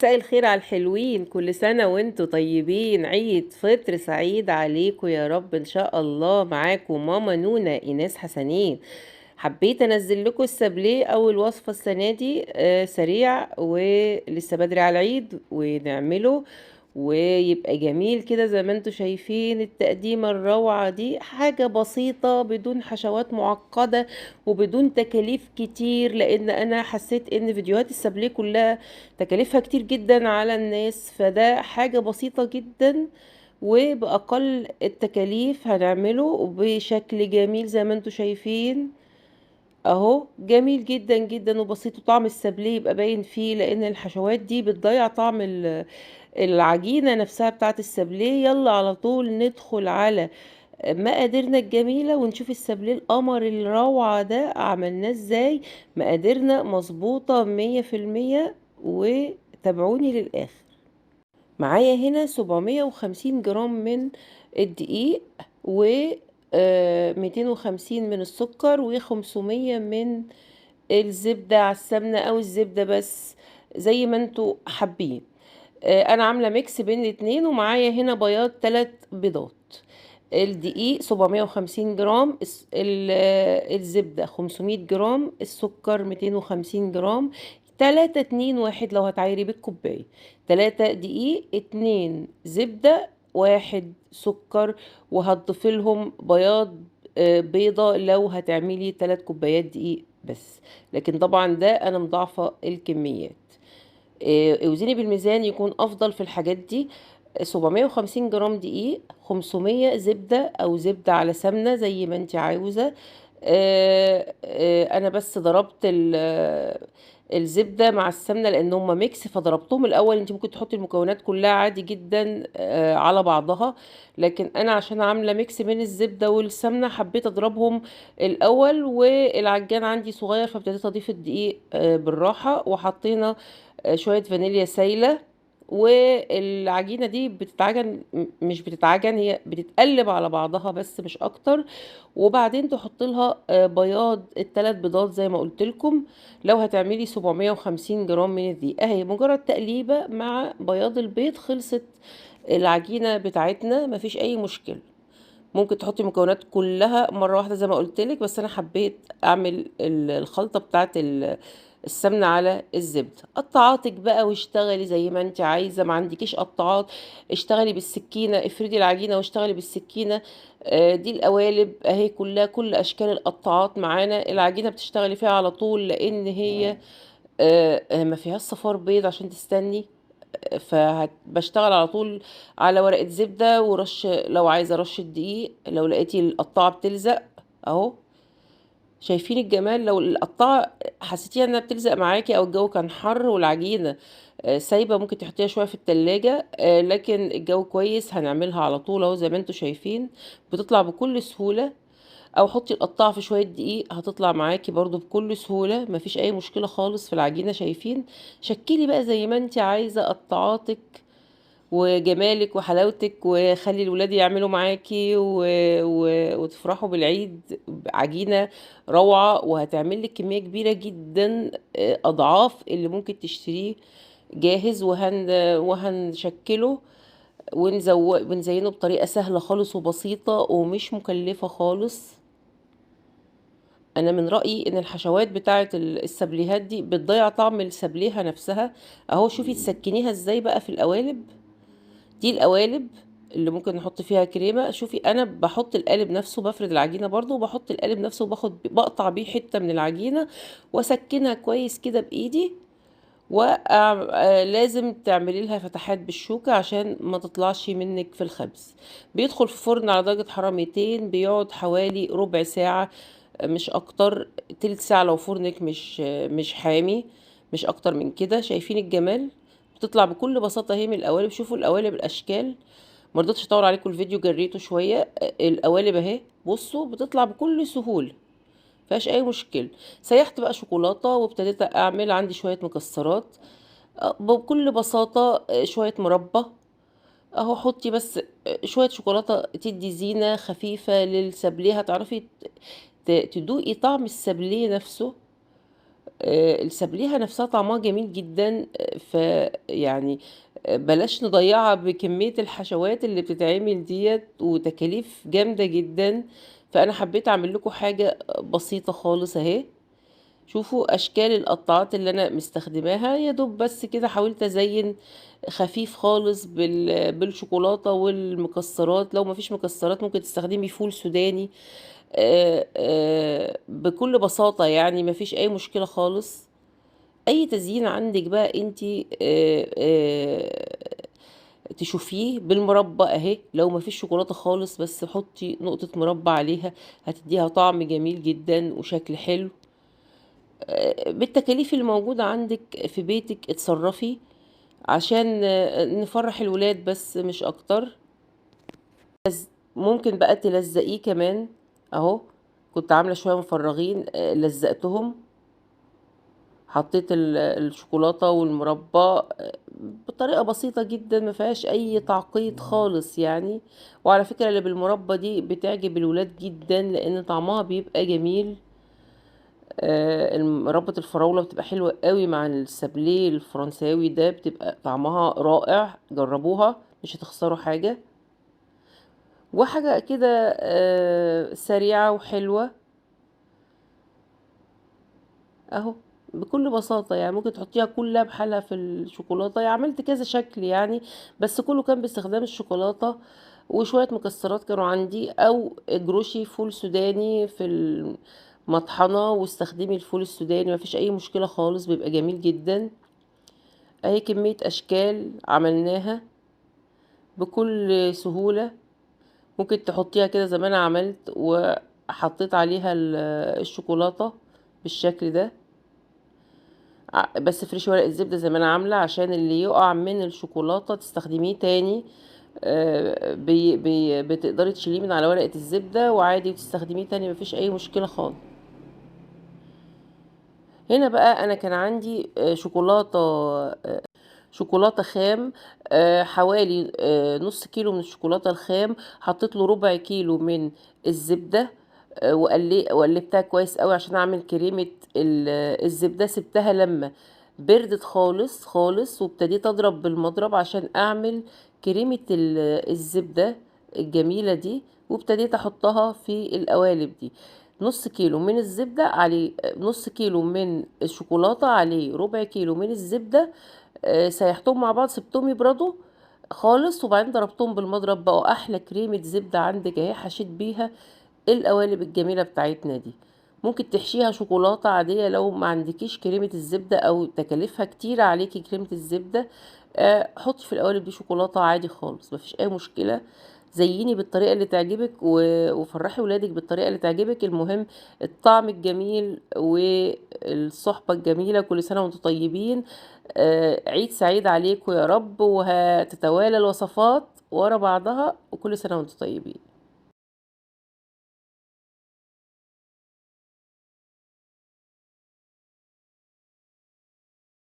مساء الخير على الحلوين، كل سنة وانتوا طيبين. عيد فطر سعيد عليكم يا رب ان شاء الله. معاكم ماما نونا ايناس حسنين. حبيت انزل لكم السابليه اول وصفة السنة دي سريع ولسه بدري على العيد ونعمله ويبقى جميل كده زي ما انتوا شايفين. التقديمة الروعة دي حاجة بسيطة بدون حشوات معقدة وبدون تكاليف كتير، لان انا حسيت ان فيديوهات السابليه كلها تكاليفها كتير جدا على الناس، فده حاجة بسيطة جدا وبأقل التكاليف هنعمله بشكل جميل زي ما انتوا شايفين اهو. جميل جدا جدا وبسيط، وطعم السابليه يبقى باين فيه لان الحشوات دي بتضيع طعم العجينة نفسها بتاعت السابليه. يلا على طول ندخل على مقاديرنا الجميلة ونشوف السابليه القمر الروعة ده عملناه ازاي. مقاديرنا مظبوطة 100%، وتابعوني للآخر. معايا هنا 750 جرام من الدقيق، و 250 من السكر، و500 من الزبدة على السمنة او الزبدة بس زي ما انتوا حابين. انا عاملة ميكس بين الاتنين، ومعايا هنا بياض 3 بيضات. الدقيق 750 جرام، الزبدة 500 جرام، السكر 250 جرام. 3 2 1 لو هتعايري بالكوباية. 3 دقيق، 2 زبدة، 1 سكر. وهتضيفي لهم بياض بيضة لو هتعملي 3 كوبايات دقيق بس، لكن طبعا ده انا مضاعفة الكميات. اوزني بالميزان يكون افضل في الحاجات دي. 750 جرام دقيق، 500 زبدة او زبدة على سمنة زي ما انت عاوزة. انا بس ضربت الزبدة مع السمنة لان هما ميكس فضربتهم الاول. انت ممكن تحطي المكونات كلها عادي جدا على بعضها، لكن انا عشان عاملة ميكس بين الزبدة والسمنة حبيت اضربهم الاول. والعجان عندي صغير فابتديت اضيف الدقيق بالراحة، وحطينا شوية فانيليا سايلة. والعجينة دي بتتعجن، مش بتتعجن، هي بتتقلب على بعضها بس مش اكتر. وبعدين تحط لها بياض الثلاث بيضات زي ما قلت لكم. لو هتعملي 750 جرام من الدقيق اهي مجرد تقليبة مع بياض البيض خلصت العجينة بتاعتنا، مفيش اي مشكلة. ممكن تحطي المكونات كلها مرة واحدة زي ما قلت لك، بس انا حبيت اعمل الخلطة بتاعت السمنة على الزبدة. قطعاتك بقى واشتغلي زي ما انت عايزة، ما عندكيش قطعات اشتغلي بالسكينة، افردي العجينة واشتغلي بالسكينة. دي القوالب اهي كلها كل اشكال القطعات معانا. العجينة بتشتغلي فيها على طول لان هي ما فيهاش صفار بيض عشان تستني. فبشتغل على طول على ورقة زبدة ورش، لو عايزة رشة دقيق لو لقيتي القطاعة بتلزق اهو. شايفين الجمال؟ لو القطاعة حسيتيها انها بتلزق معاكي او الجو كان حر والعجينة سايبة ممكن تحطيها شوية في التلاجة، لكن الجو كويس هنعملها على طول اهو زي ما انتوا شايفين. بتطلع بكل سهولة. او حطي القطاعة في شوية دقيق هتطلع معاكي برضو بكل سهولة، مفيش اي مشكلة خالص في العجينة. شايفين؟ شكلي بقى زي ما انت عايزة قطعاتك وجمالك وحلاوتك، وخلي الولاد يعملوا معاكي وتفرحوا بالعيد. عجينة روعة وهتعمل لك كمية كبيرة جدا، أضعاف اللي ممكن تشتريه جاهز. وهنشكله ونزينه بطريقة سهلة خالص وبسيطة ومش مكلفة خالص. انا من رأيي ان الحشوات بتاعه السبليهات دي بتضيع طعم السبليهة نفسها. اهو شوفي تسكنيها ازاي بقى في القوالب. دي القوالب اللي ممكن نحط فيها كريمة. شوفي انا بحط القالب نفسه، بفرد العجينة برضو وبحط القالب نفسه وباخد بقطع بيه حتة من العجينة واسكنها كويس كده بايدي. ولازم تعملي لها فتحات بالشوكة عشان ما تطلعش منك في الخبز. بيدخل في فرن على درجة حرارة 200، بيقعد حوالي ربع ساعة مش اكتر. تلت ساعة لو فرنك مش حامي، مش اكتر من كده. شايفين الجمال؟ بتطلع بكل بساطة اهي من القوالب. شوفوا القوالب الاشكال. مرضتش اطول عليكم الفيديو جريته شوية. القوالب اهي بصوا بتطلع بكل سهولة، مفيهاش اي مشكلة. سيحت بقى شوكولاتة وابتديت اعمل عندي شوية مكسرات بكل بساطة. شوية مربى اهو. حطي بس شوية شوكولاتة تدي زينة خفيفة للسابليه. هتعرفي تدوقي طعم السابليه نفسه. السابليها نفسها طعمها جميل جدًا، فيعني بلاش نضيّعها بكمية الحشوات اللي بتتعمل ديّة وتكاليف جامدة جدًا، فأنا حبيت أعمل لكم حاجة بسيطة خالص أهي. شوفوا أشكال القطّاعات اللي أنا مستخدماها، يا دوب بس كده حاولت أزيّن خفيف خالص بالشوكولاتة والمكسّرات، لو ما فيش مكسّرات ممكن تستخدمي فول سوداني، بكل بساطة يعني ما فيش أي مشكلة خالص. أي تزيين عندِك بقى أنتِ تشوفيه بالمربى أهي، لو ما فيش شوكولاتة خالص بس حطّي نقطة مربى عليها، هتدّيها طعم جميل جدًا وشكل حلو. بالتكاليف اللي موجودة عندِك في بيتِك اتصرّفي عشان نفرّح الولاد بس مش أكتر. ممكن بقى تلزّقيه كمان أهو، كنت عاملة شوية مفرّغين لزّقتهم، حطيت الشوكولاتة والمربى بطريقة بسيطة جدًا ما فيهاش أي تعقيد خالص يعني، وعلى فكرة اللي بالمربى دي بتعجب الولاد جدًا لإن طعمها بيبقى جميل. مربى الفراولة بتبقى حلوة أوي مع السابليه الفرنساوي ده، بتبقى طعمها رائع، جرّبوها مش هتخسروا حاجة. وحاجة كده سريعة وحلوة أهو، بكل بساطة يعني ممكن تحطيها كلها بحالها في الشوكولاتة، عملت كذا شكل يعني، بس كله كان باستخدام الشوكولاتة وشوية مكسرات كانوا عندي، أو جروشي فول سوداني في المطحنة واستخدمي الفول السوداني مفيش أي مشكلة خالص بيبقى جميل جدا. أهي كمية أشكال عملناها بكل سهولة، ممكن تحطيها كده زي ما أنا عملت وحطيت عليها الشوكولاتة بالشكل ده. بس افرشي ورق الزبدة زي ما انا عاملة عشان اللي يقع من الشوكولاتة تستخدميه تاني. بتقدري تشيليه من على ورقة الزبدة وعادي وتستخدميه تاني مفيش اي مشكلة خالص. هنا بقى انا كان عندي شوكولاتة خام، حوالي نص كيلو من الشوكولاتة الخام، حطيت له ربع كيلو من الزبدة، وقلبتها كويس قوي عشان اعمل كريمة الزبدة. سبتها لما بردت خالص خالص وابتديت اضرب بالمضرب عشان اعمل كريمة الزبدة الجميلة دي، وابتديت احطها في القوالب دي. نص كيلو من الزبدة عليه نص كيلو من الشوكولاتة عليه ربع كيلو من الزبدة، سيحتهم مع بعض سبتهم يبردوا خالص وبعدين ضربتهم بالمضرب بقوا احلى كريمة زبدة عندك اهي. حشيت بيها القوالب الجميلة بتاعتنا دي. ممكن تحشيها شوكولاتة عادية لو ما عندكيش كريمة الزبدة او تكاليفها كتيرة عليكي كريمة الزبدة، حطي في القوالب دي شوكولاتة عادي خالص مفيش اي مشكلة. زيني بالطريقة اللي تعجبك وفرحي ولادك بالطريقة اللي تعجبك، المهم الطعم الجميل والصحبة الجميلة. كل سنة وانتم طيبين، عيد سعيد عليكم يا رب، وهتتوالى الوصفات ورا بعضها، وكل سنة وانتم طيبين.